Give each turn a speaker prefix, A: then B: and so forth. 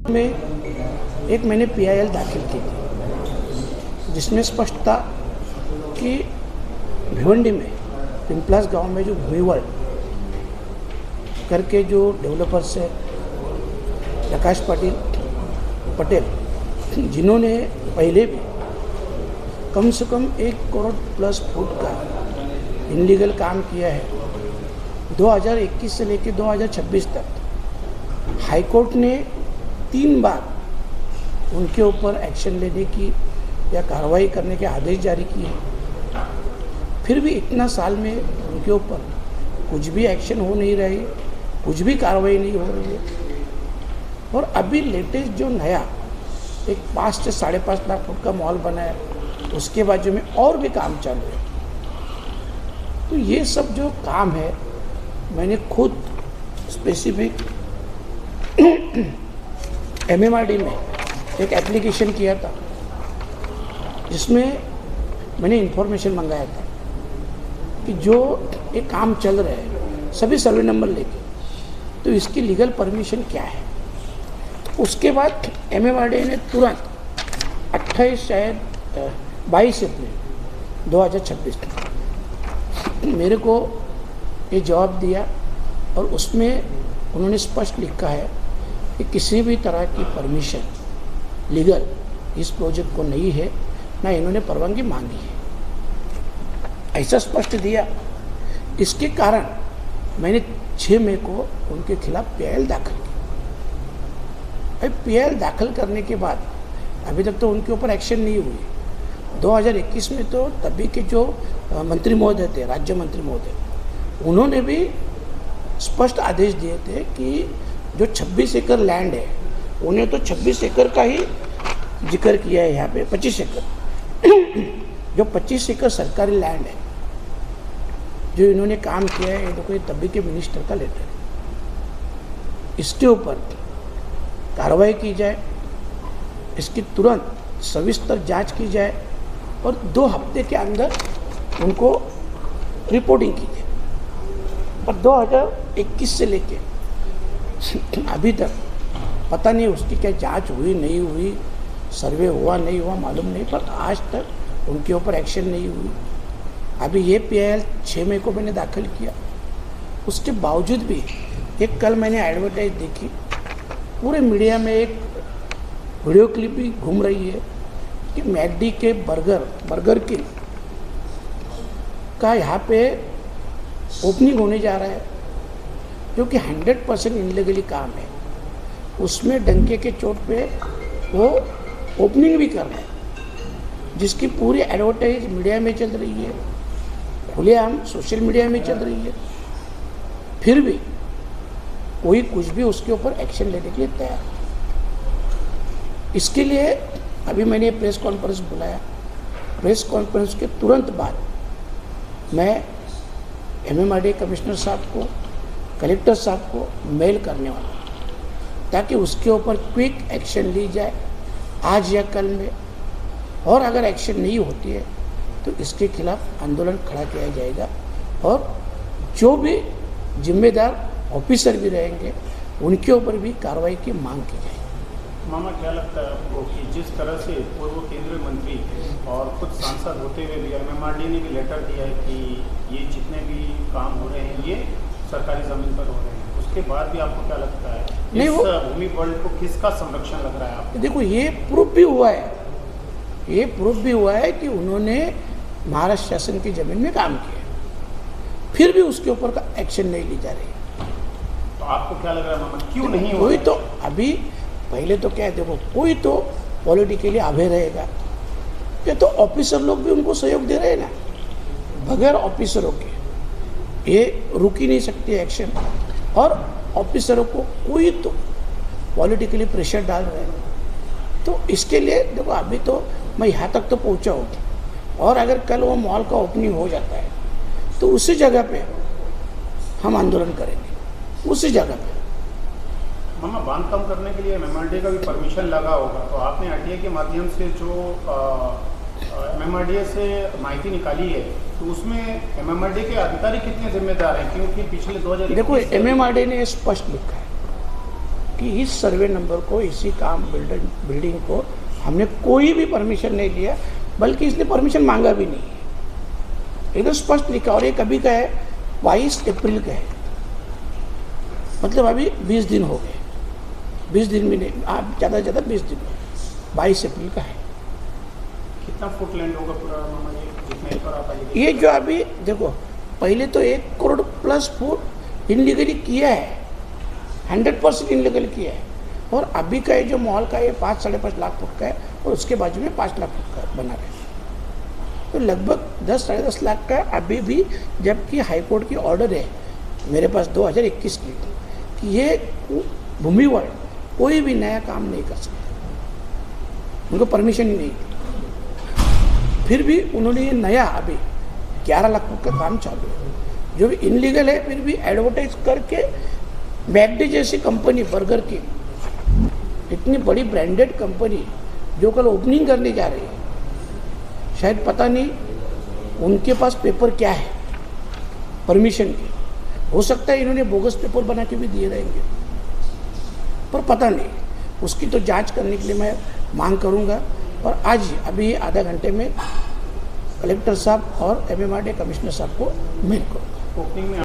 A: में एक मैंने PIL दाखिल की थी जिसमें स्पष्ट था कि भिवंडी में पिंपलास गांव में जो भूमिवर्ल्ड करके जो डेवलपर्स है प्रकाश पटेल जिन्होंने पहले भी कम से कम 1 करोड़ प्लस फुट का इनलीगल काम किया है 2021 से लेकर 2026 तक हाईकोर्ट ने 3 बार उनके ऊपर एक्शन लेने की या कार्रवाई करने के आदेश जारी किए, फिर भी इतना साल में उनके ऊपर कुछ भी एक्शन हो नहीं रही, कुछ भी कार्रवाई नहीं हो रही है। और अभी लेटेस्ट जो नया एक 5 से 5.5 लाख फुट का मॉल बना है, उसके बाजू में और भी काम चालू है। तो ये सब जो काम है मैंने खुद स्पेसिफिक MMRD में एक एप्लीकेशन किया था जिसमें मैंने इन्फॉर्मेशन मंगाया था कि जो ये काम चल रहा है सभी सर्वे नंबर लेके, तो इसकी लीगल परमिशन क्या है। तो उसके बाद MMRD ने तुरंत 22 अप्रैल 2026 मेरे को ये जवाब दिया और उसमें उन्होंने स्पष्ट लिखा है कि किसी भी तरह की परमिशन लीगल इस प्रोजेक्ट को नहीं है, ना इन्होंने परवानगी मांगी है, ऐसा स्पष्ट दिया। इसके कारण मैंने 6 मई को उनके खिलाफ PIL दाखिल की। PIL दाखिल करने के बाद अभी तक तो उनके ऊपर एक्शन नहीं हुई। 2021 में तो तभी के जो मंत्री महोदय थे, राज्य मंत्री महोदय, उन्होंने भी स्पष्ट आदेश दिए थे कि जो 26 एकड़ लैंड है उन्हें तो 26 एकड़ का ही जिक्र किया है। यहाँ पे 25 एकड़ जो 25 एकड़ सरकारी लैंड है जो इन्होंने काम किया है, देखो ये तभी के मिनिस्टर का लेटर है। इसके ऊपर कार्रवाई की जाए, इसकी तुरंत सविस्तर जांच की जाए और 2 हफ्ते के अंदर उनको रिपोर्टिंग की जाए। और 2021 से लेके अभी तक पता नहीं उसकी क्या जांच हुई नहीं हुई, सर्वे हुआ नहीं हुआ मालूम नहीं, पर आज तक उनके ऊपर एक्शन नहीं हुई। अभी ये PIL 6 मई को मैंने दाखिल किया, उसके बावजूद भी एक कल मैंने एडवर्टाइज देखी, पूरे मीडिया में एक वीडियो क्लिप भी घूम रही है कि मैकडी के बर्गर किंग का यहाँ पे ओपनिंग होने जा रहा है, जो कि 100% इनलीगली काम है। उसमें डंके के चोट पे वो ओपनिंग भी कर रहे हैं, जिसकी पूरी एडवर्टाइज मीडिया में चल रही है, खुलेआम सोशल मीडिया में चल रही है, फिर भी कोई कुछ भी उसके ऊपर एक्शन लेने के लिए तैयार है। इसके लिए अभी मैंने प्रेस कॉन्फ्रेंस बुलाया। प्रेस कॉन्फ्रेंस के तुरंत बाद मैं MMRD कमिश्नर साहब को, कलेक्टर साहब को मेल करने वाला हूँ ताकि उसके ऊपर क्विक एक्शन ली जाए आज या कल में। और अगर एक्शन नहीं होती है तो इसके खिलाफ आंदोलन खड़ा किया जाएगा और जो भी जिम्मेदार ऑफिसर भी रहेंगे उनके ऊपर भी कार्रवाई की मांग की जाएगी।
B: मामा, क्या लगता है आपको कि जिस तरह से पूर्व केंद्रीय मंत्री और खुद सांसद होते हुए भी MMRD ने भी लेटर दिया है कि ये जितने भी काम हो रहे हैं ये सरकारी ज़मीन पर हो रहे हैं, उसके बाद भी आपको क्या लगता है
A: नहीं,
B: इस भूमि वर्ल्ड को किसका संरक्षण लग रहा है आपको?
A: देखो ये प्रूफ भी हुआ है, कि उन्होंने महाराष्ट्र शासन की ज़मीन में काम किया, फिर भी उसके ऊपर का एक्शन नहीं ली जा रही है।
B: तो आपको क्या लग रहा है मामा, क्यों नहीं हो
A: कोई तो अभी पहले तो क्या है, देखो कोई तो पॉलिटिकली आभे रहेगा, ये तो ऑफिसर लोग भी उनको सहयोग दे रहे हैं ना, बगैर ऑफिसरों के ये रुक ही नहीं सकती एक्शन। और ऑफिसरों को कोई तो पॉलिटिकली प्रेशर डाल रहे हैं। तो इसके लिए देखो अभी तो मैं यहाँ तक तो पहुँचा हूँ, और अगर कल वो मॉल का ओपनिंग हो जाता है तो उसी जगह पे हम आंदोलन करेंगे, उसी जगह पे।
B: मामा, बांधकाम करने के लिए MMRD का भी परमिशन लगा होगा, तो आपने RTI के माध्यम से जो MMRD से माहिती निकाली है, तो उसमें MMRD के अधिकारी कितने जिम्मेदार हैं? क्योंकि पिछले 2021
A: देखो MMRD ने स्पष्ट लिखा है कि इस सर्वे नंबर को, इसी काम बिल्डिंग को हमने कोई भी परमिशन नहीं लिया, बल्कि इसने परमिशन मांगा भी नहीं है। एकदम स्पष्ट लिखा। और ये कभी का है, 22 अप्रैल का है, मतलब अभी 20 दिन हो गए, 20 दिन भी नहीं, ज़्यादा से ज़्यादा 20 दिन हो गए, 22 अप्रैल का है।
B: कितना फुट लैंड होगा पूरा मामा जी, जितने पर आप आइए?
A: ये जो अभी देखो, पहले तो 1 करोड़ प्लस फुट इनलीगली किया है, 100% इनलीगल किया है। और अभी का ये जो मॉल का ये 5-5.5 लाख फुट का है, और उसके बाजू में 5 लाख फुट का बना रहे हैं, तो लगभग 10-10.5 लाख का अभी भी, जबकि हाईकोर्ट की ऑर्डर है मेरे पास 2021 की कि ये भूमि वर्ग कोई भी नया काम नहीं कर सकते, उनको परमिशन ही नहीं थी। फिर भी उन्होंने ये नया अभी 11 लाख फुट का काम चालू है, जो भी इनलीगल है, फिर भी एडवर्टाइज करके मैकडी जैसी कंपनी, बर्गर की इतनी बड़ी ब्रांडेड कंपनी जो कल ओपनिंग करने जा रही है, शायद पता नहीं उनके पास पेपर क्या है परमिशन के, हो सकता है इन्होंने बोगस पेपर बना के भी दिए रहेंगे, पर पता नहीं। उसकी तो जांच करने के लिए मैं मांग करूंगा, और आज अभी आधा घंटे में कलेक्टर साहब और MMRDA कमिश्नर साहब को मेल करूँगा।
B: ओपनिंग में